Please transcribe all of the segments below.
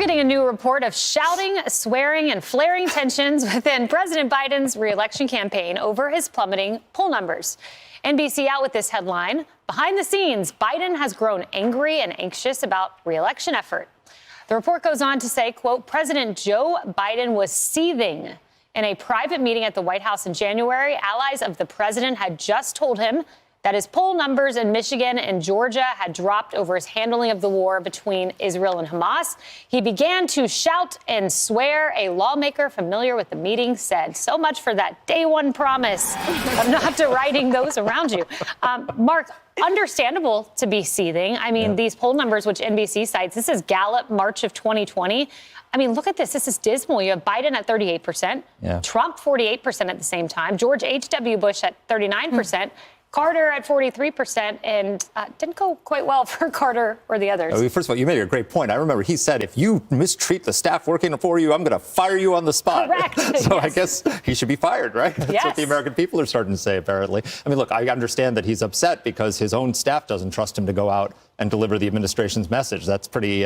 getting a new report of shouting, swearing, and flaring tensions within President Biden's re-election campaign over his plummeting poll numbers. NBC out with this headline: behind the scenes, Biden has grown angry and anxious about re-election effort. The report goes on to say, quote, President Joe Biden was seething. In a private meeting at the White House in January, allies of the president had just told him that his poll numbers in Michigan and Georgia had dropped over his handling of the war between Israel and Hamas. He began to shout and swear, a lawmaker familiar with the meeting said. So much for that day one promise of not deriding those around you. Mark, understandable to be seething. I mean, these poll numbers, which NBC cites, this is Gallup, March of 2020. I mean, look at this. This is dismal. You have Biden at 38%, Trump 48% at the same time, George H.W. Bush at 39%. Carter at 43%, and didn't go quite well for Carter or the others. First of all, you made a great point. I remember he said, if you mistreat the staff working for you, I'm going to fire you on the spot. Correct. So Yes. I guess he should be fired, right? That's what the American people are starting to say, apparently. I mean, look, I understand that he's upset because his own staff doesn't trust him to go out and deliver the administration's message. That's pretty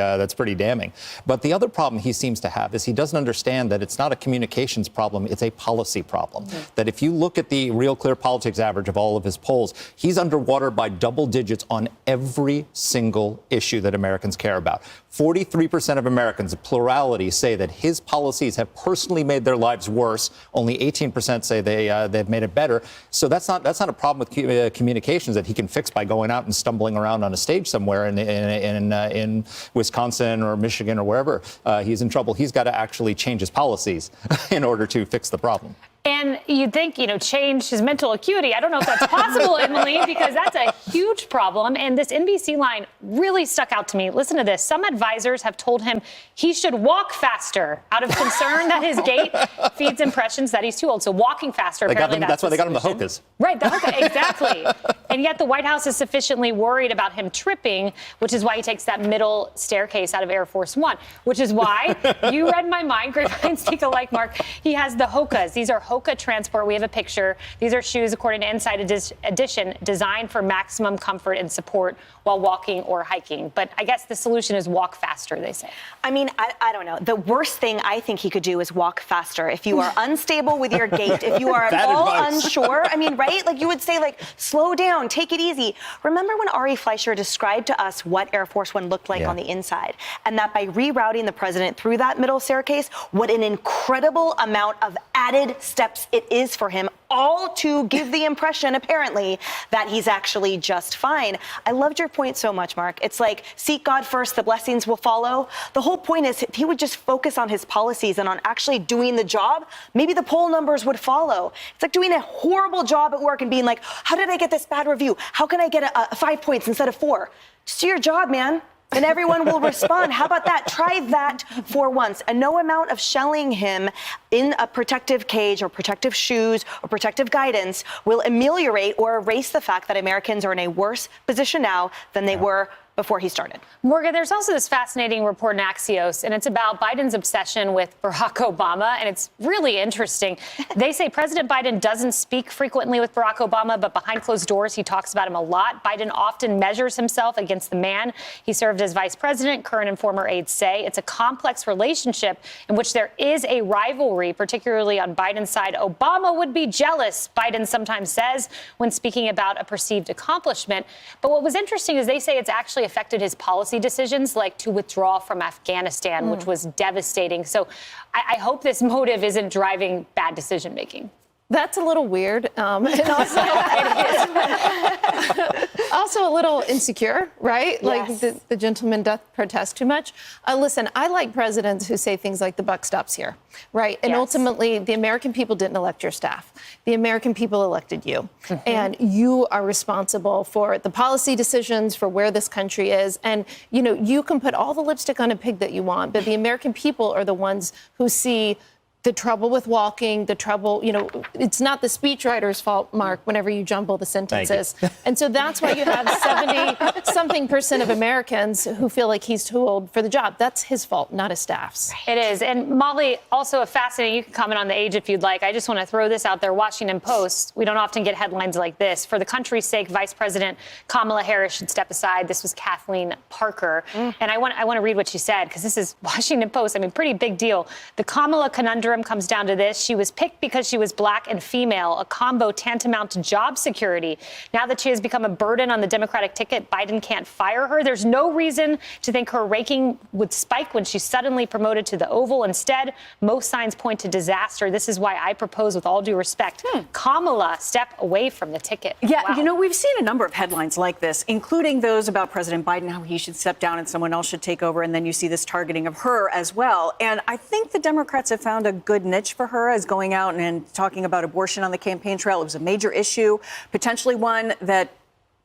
damning. But the other problem he seems to have is he doesn't understand that it's not a communications problem, it's a policy problem. That if you look at the Real Clear Politics average of all of his polls, he's underwater by double digits on every single issue that Americans care about. 43% of Americans, a plurality, say that his policies have personally made their lives worse. Only 18% say they've made it better. So that's not a problem with communications that he can fix by going out and stumbling around on a stage somewhere in Wisconsin or Michigan or wherever he's in trouble. He's got to actually change his policies in order to fix the problem. And you'd think, change his mental acuity. I don't know if that's possible, Emily, because that's a huge problem. And this NBC line really stuck out to me. Listen to this. Some advisors have told him he should walk faster out of concern that his gait feeds impressions that he's too old. So walking faster, apparently that's why they got him the hokas. Right, the hoka, exactly. And yet the White House is sufficiently worried about him tripping, which is why he takes that middle staircase out of Air Force One, which is why you read my mind. Great minds speak alike, Mark. He has the hokas. These are Hoka Transport. We have a picture. These are shoes, according to Inside Edition, designed for maximum comfort and support while walking or hiking. But I guess the solution is walk faster, they say. I mean, I don't know. The worst thing I think he could do is walk faster. If you are unstable with your gait, if you are at all unsure, I mean, right? Like you would say, slow down, take it easy. Remember when Ari Fleischer described to us what Air Force One looked like on the inside? And that by rerouting the president through that middle staircase, what an incredible amount of added steps it is for him, all to give the impression, apparently, that he's actually just fine. I loved your point so much, Mark. It's like, seek God first, the blessings will follow. The whole point is, if he would just focus on his policies and on actually doing the job, maybe the poll numbers would follow. It's like doing a horrible job at work and being like, how did I get this bad review? How can I get a 5 points instead of 4? Just do your job, man. And everyone will respond. How about that? Try that for once. And no amount of shelling him in a protective cage or protective shoes or protective guidance will ameliorate or erase the fact that Americans are in a worse position now than they were before he started. Morgan, there's also this fascinating report in Axios, and it's about Biden's obsession with Barack Obama, and it's really interesting. They say President Biden doesn't speak frequently with Barack Obama, but behind closed doors, he talks about him a lot. Biden often measures himself against the man he served as vice president. Current and former aides say it's a complex relationship in which there is a rivalry, particularly on Biden's side. Obama would be jealous, Biden sometimes says, when speaking about a perceived accomplishment. But what was interesting is they say it's actually affected his policy decisions, like to withdraw from Afghanistan, which was devastating. So I hope this motive isn't driving bad decision making. That's a little weird, and also, also a little insecure, right? Yes. Like the gentleman doth protest too much. Listen, I like presidents who say things like the buck stops here, right? And ultimately, the American people didn't elect your staff. The American people elected you. And you are responsible for the policy decisions, for where this country is. And, you can put all the lipstick on a pig that you want, but the American people are the ones who see the trouble with walking, the trouble, it's not the speechwriter's fault, Mark, whenever you jumble the sentences. And so that's why you have 70-something% of Americans who feel like he's too old for the job. That's his fault, not his staff's. It is. And Molly, also a fascinating, you can comment on the age if you'd like. I just want to throw this out there. Washington Post, we don't often get headlines like this. For the country's sake, Vice President Kamala Harris should step aside. This was Kathleen Parker. And I want to read what she said, because this is Washington Post. I mean, pretty big deal. The Kamala conundrum comes down to this. She was picked because she was black and female, a combo tantamount to job security. Now that she has become a burden on the Democratic ticket, Biden can't fire her. There's no reason to think her ranking would spike when she's suddenly promoted to the Oval. Instead, most signs point to disaster. This is why I propose, with all due respect, Kamala step away from the ticket. Yeah, wow. We've seen a number of headlines like this, including those about President Biden, how he should step down and someone else should take over. And then you see this targeting of her as well. And I think the Democrats have found a good niche for her as going out and talking about abortion on the campaign trail. It was a major issue, potentially one that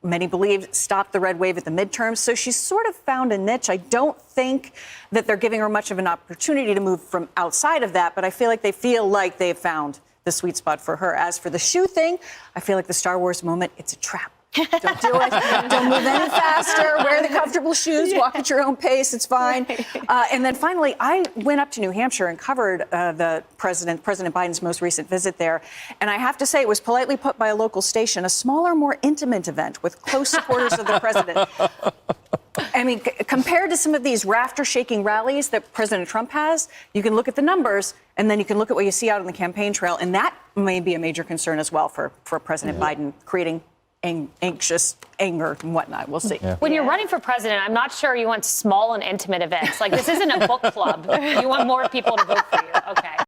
many believe stopped the red wave at the midterms. So she's sort of found a niche. I don't think that they're giving her much of an opportunity to move from outside of that, but I feel like they've found the sweet spot for her. As for the shoe thing, I feel like the Star Wars moment, it's a trap. Don't do it. Don't move any faster. Wear the comfortable shoes. Walk at your own pace. It's fine. And then finally, I went up to New Hampshire and covered President Biden's most recent visit there. And I have to say, it was politely put by a local station, a smaller, more intimate event with close supporters of the president. I mean, compared to some of these rafter-shaking rallies that President Trump has, you can look at the numbers, and then you can look at what you see out on the campaign trail. And that may be a major concern as well for President Biden, creating anxious anger and whatnot. We'll see. Yeah. When you're running for president, I'm not sure you want small and intimate events. Like, this isn't a book club. You want more people to vote for you. Okay.